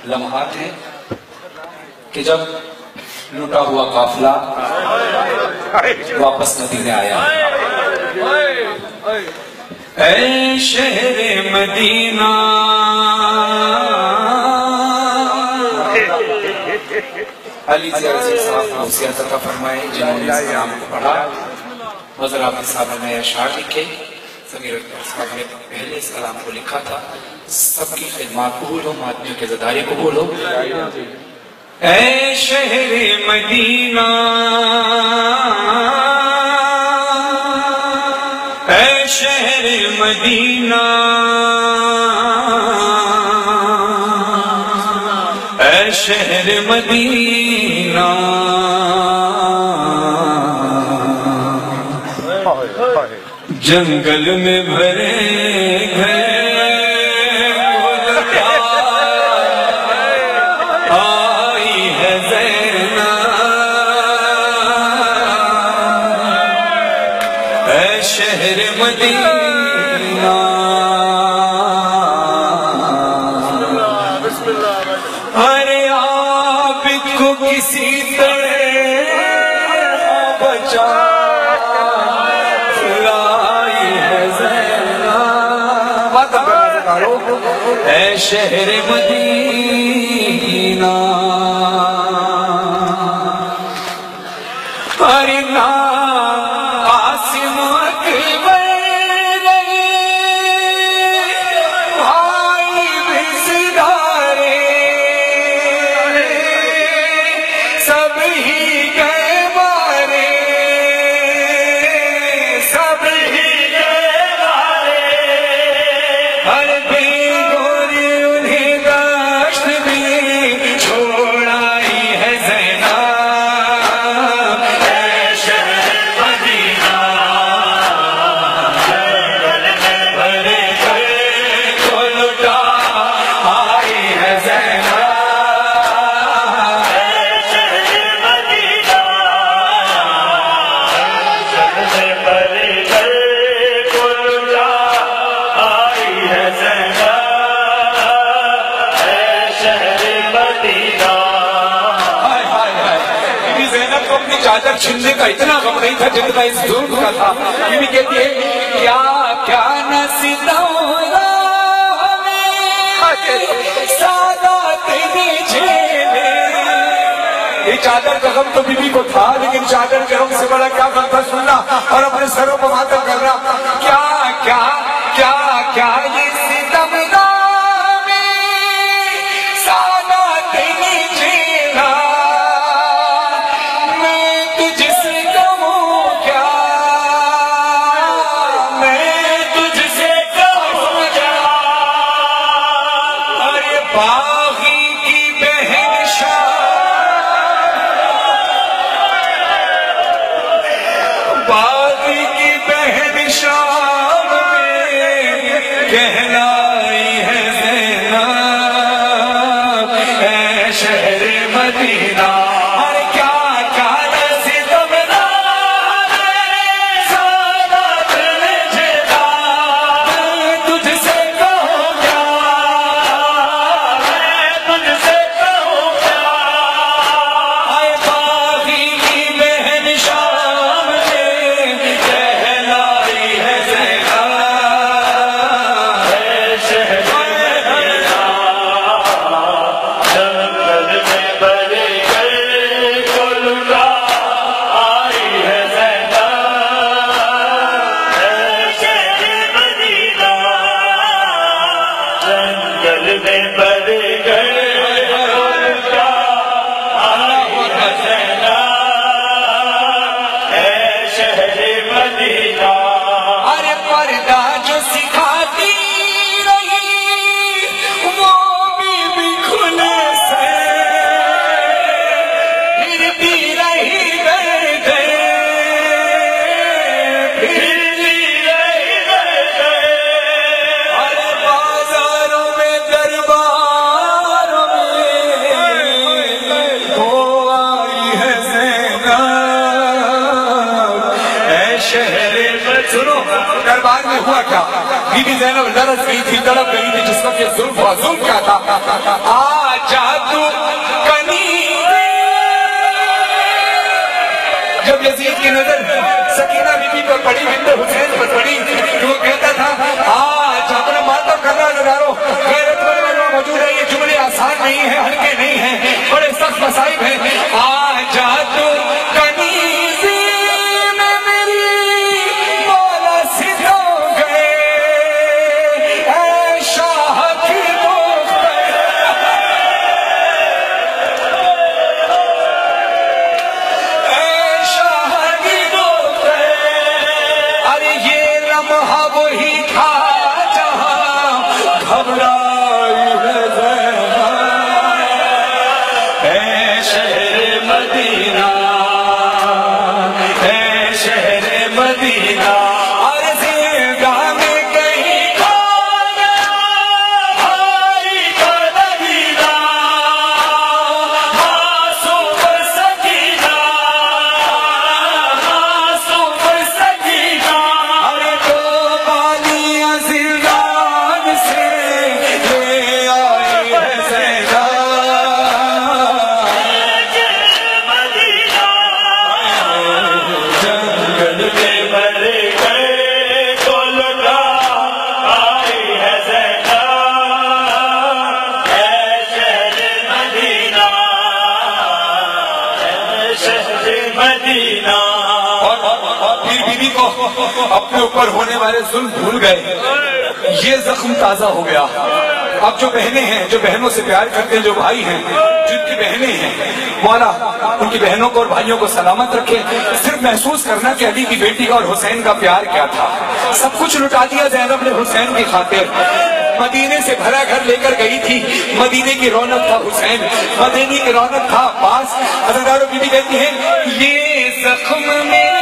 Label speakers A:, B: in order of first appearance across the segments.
A: لمحات ہیں کہ جب لوٹا ہوا قافلہ واپس مدینے آیا. اے شہر مدینہ علی عزیز صاحب نصیحت عطا فرمائے جنہوں نے اس نام کو پڑھا. مظہر حافظ صاحب نے اشعار لکھے. سمیر اکبر صاحب نے پہلے اس کلام کو لکھا تھا. سب کی خدمات قبول ہو, ماتمیوں کے زدارے قبول ہو. اے شہر مدینہ اے شہر مدینہ اے شہر مدینہ جنگل میں بھرے گھر آئی ہے زینب اے شہر مدینہ ارے عابد کو کسی طرح بچا اے شہر مدینہ ارے نا قاسم اکبر بھائی بسدارے سب ہی گئے مارے سب ہی گئے مارے ہر چادر چھننے کا اتنا غم نہیں تھا جتنا اس ظلم کا تھا. یہ بھی کہتی ہے کیا نہ ستورا ہمیں سادات نے جھیلے. یہ چادر کا غم تو بی بی کو تھا لیکن چادر کے غم سے بڑا کیا غم تھا سننا اور اپنے سروں کو ماتم کرنا. کیا کیا کیا کیا یہ ستم کہلائی ہے زینب اے شہر مدینہ. ارے کیا کیا ستم سادات نے جھیلا میں تجھ سے کہوں کیا میں تجھ سے کہوں کیا. اے باغی کی بہن شام میں کہلائی ہے زینب دربار میں ہوا کیا؟ بی بی زینب لرز گئی تھی، تڑپ گئی تھی، جس وقت یہ ظلم ہوا. ظلم کیا تھا؟ جب یزید کی نظر سکینہ بی بی پر پڑی، بنت حسین پر پڑی، تو وہ کہتا تھا آج اپنا ماتم کرنا نظارو، غیرت والے موجود ہے، یہ جملے آسان نہیں ہیں، ہلکے نہیں ہیں، بڑے سخت مصائب ہیں. آج تو کنیزی میں میری مولا ستو گئے، اے شاہ کی اپنے اوپر ہونے والے ظلم بھول گئے، یہ زخم تازہ ہو گیا. اب جو بہنیں ہیں، جو بہنوں سے پیار کرتے ہیں، جو بھائی ہیں، جن کی بہنیں ہیں، مولا ان کی بہنوں کو اور بھائیوں کو سلامت رکھے. صرف محسوس کرنا کہ علی کی بیٹی کا اور حسین کا پیار کیا تھا. سب کچھ لٹا دیا زینب نے حسین کی خاطر. مدینے سے بھرا گھر لے کر گئی تھی. مدینے کی رونق تھا حسین، مدینے کی رونق تھا عباس. حضرت بی بی کہتی ہیں یہ زخم میرے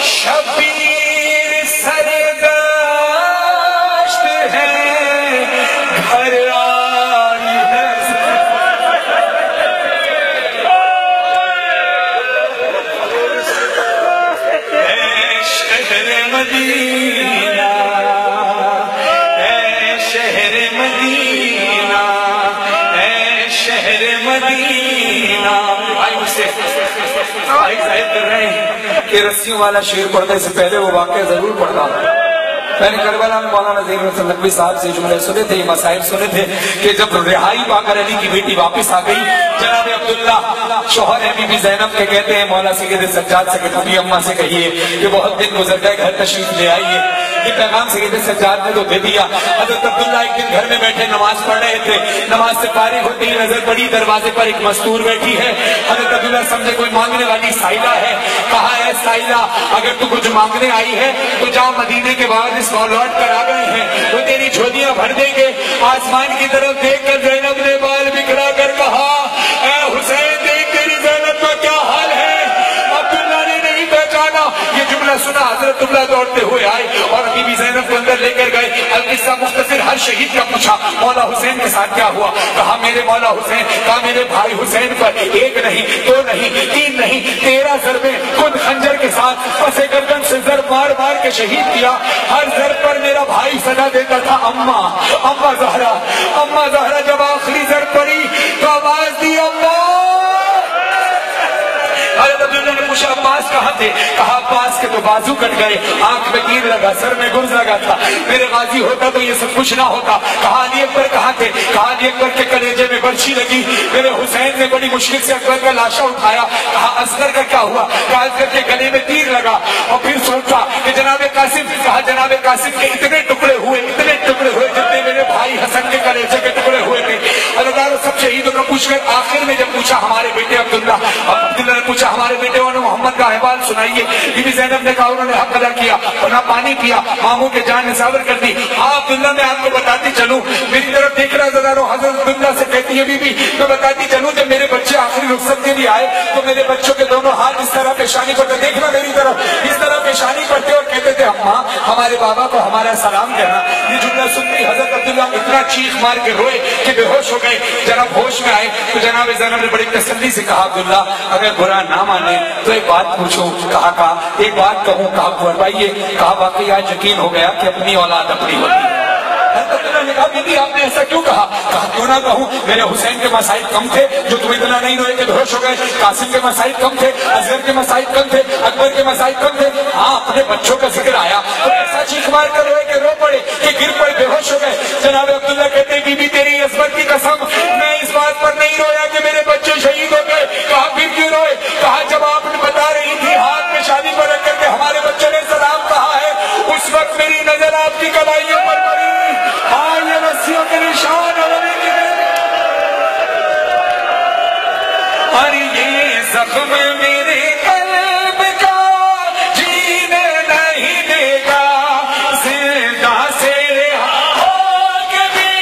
A: شبیر سرداشت ہے گھر آئی ہے. اے شہر مدینہ، اے شہر مدینہ، اے شہر مدینہ. آئی ظاہر کر رہے ہیں کہ رسیوں والا شعر پڑھنے سے پہلے وہ واقعہ ضرور پڑھتا. میں نے کربلا میں مولانا نذیر حسین نقوی صاحب سے جملے سنے تھے، یہ مسائل سنے تھے کہ جب رہائی پا کر علی کی بیٹی واپس آ گئی، جناب عبداللہ شوہر بی بی زینب کے کہتے ہیں مولا سید سجاد سے کہ کبھی اماں سے کہیے کہ بہت دن گزر گئے، گھر تشریف لے آئیے. یہ پیغام سید سجاد نے تو دے دیا. حضرت عبداللہ ایک دن گھر میں بیٹھے نماز پڑھ رہے تھے، نماز سے فارغ ہوتے ہی نظر پڑی دروازے پر ایک مستور بیٹھی ہے. حضرت عبداللہ سمجھے کوئی مانگنے والی سائلہ ہے. کہا ہے سائلہ اگر تو کچھ مانگنے آئی ہے تو جا مدینے کے بعد اس کو لوٹ کر آ گئے ہیں، وہ تیری جھولیاں بھر دیں گے. آسمان کی طرف دیکھ کر زینب نے بال بکھرا کر کہا اے حسین دیکھ تیری زینب کا کیا حال ہے. عبداللہ نے نہیں پہچانا. یہ جملہ سنا حضرت عبداللہ دوڑتے ہوئے آئے اور بی بی زینب کو اندر لے کر گئے. القصہ مختصر، ہر شہید کا پوچھا مولا حسین کے ساتھ کیا ہوا. کہا میرے مولا حسین، کہا میرے بھائی حسین پر ایک نہیں، دو نہیں، تین نہیں، 13 ضربیں خود خنجر کے ساتھ پس گردن سے ضرب مار مار کے شہید کیا. ہر ضرب پر میرا بھائی صدا دیتا تھا اماں، اماں زہرا. اماں زہرا جب آخری ضرب پڑی تو آواز دی اماں. حضرت عبداللہ نے پوچھا عباس کہاں تھے؟ کہا عباس کے تو بازو کٹ گئے، آنکھ میں تیر لگا، سر میں گرز لگا تھا. میرے غازی ہوتا تو یہ سب کچھ نہ ہوتا. کہا علی اکبر کہاں تھے؟ کہا علی اکبر کے کلیجے میں برچھی لگی. میرے حسین نے بڑی مشکل سے اکبر کا لاشا اٹھایا. کہا اصغر کا کیا ہوا؟ کہا اصغر کے گلے میں تیر لگا. اور پھر سوچا کہ جناب قاسم، کہا جناب قاسم کے اتنے ٹکڑے ہوئے جتنے میرے بھائی حسن کے کلیجے کے ٹکڑے ہوئے تھے. اللہ سب شہیدوں کا پوچھ کر آخر میں جب پوچھا ہمارے بیٹے عبداللہ نے پوچھا ہمارے بیٹے انہوں محمد کا احوال سنائیے. بی بی زینب نے کہا انہوں نے حق ادا کیا، نہ پانی پیا، ماموں کے جان نثار کر دی. ہاں عبداللہ میں آپ کو بتاتی چلوں، میری طرف دیکھ رہا زدارو. حضرت عبداللہ سے کہتی ہے بی بی میں بتاتی چلوں جب میرے بچے آخری رخصت کے لیے آئے تو میرے بچوں کے دونوں ہاتھ اس طرح پیشانی پر دیکھنا میری طرف اس طرح پیشانی کرتے اور کہتے تھے اماں ہمارے بابا کو ہمارا سلام کہنا. یہ جملہ سنتی حضرت عبداللہ اتنا چیخ مار کے روئے کہ بے ہوش ہو گئے. جناب ہوش میں آئے تو جناب زینب نے بڑی تسلی سے کہا عبداللہ اگر برا نہ مانے تو ایک بات پوچھو. کہا ایک بات کہوں. کہا فرمائیے. کہا واقعی آج یقین ہو گیا کہ اپنی اولاد اپنی ہوتی ہے. نے کہا بی بی آپ نے ایسا کیوں کہا؟ کہا کیوں نہ کہوں. میرے حسین کے مسائل کم تھے جو تم اتنا نہیں روئے کہ بہوش ہو گئے. قاسم کے مسائل کم تھے, اصغر کے مسائل کم تھے, اکبر کے مسائل کم تھے. ہاں اپنے بچوں کا ذکر آیا تو ایسا چیخ مار کر روئے کہ رو پڑے کہ گر پڑے بے ہوش ہو گئے. جناب عبداللہ کہتے ہیں بی بی تیری عصمت کی قسم میں اس بات پر نہیں رویا کہ میرے بچے شہید ہو گئے. کہا پھر کیوں روئے؟ کہا جب آپ نے بتا رہی تھی ہاتھ میں شادی پر رکھ کر کے ہمارے بچے نے سلام کہا ہے اس وقت میری نظر آپ کی کلائیوں پر پڑی. ہاں یہ رسیوں کے نشان اور یہ زخم میرے قلب کا جینے نہیں دے گا. زندہ سے آگ بھی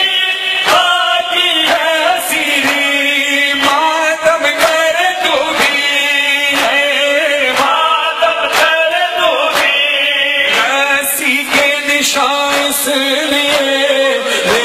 A: آتی ہے سیری ماتم کر تو بھی ہے ماتم کر تو بھی رسی کے نشان اس لیے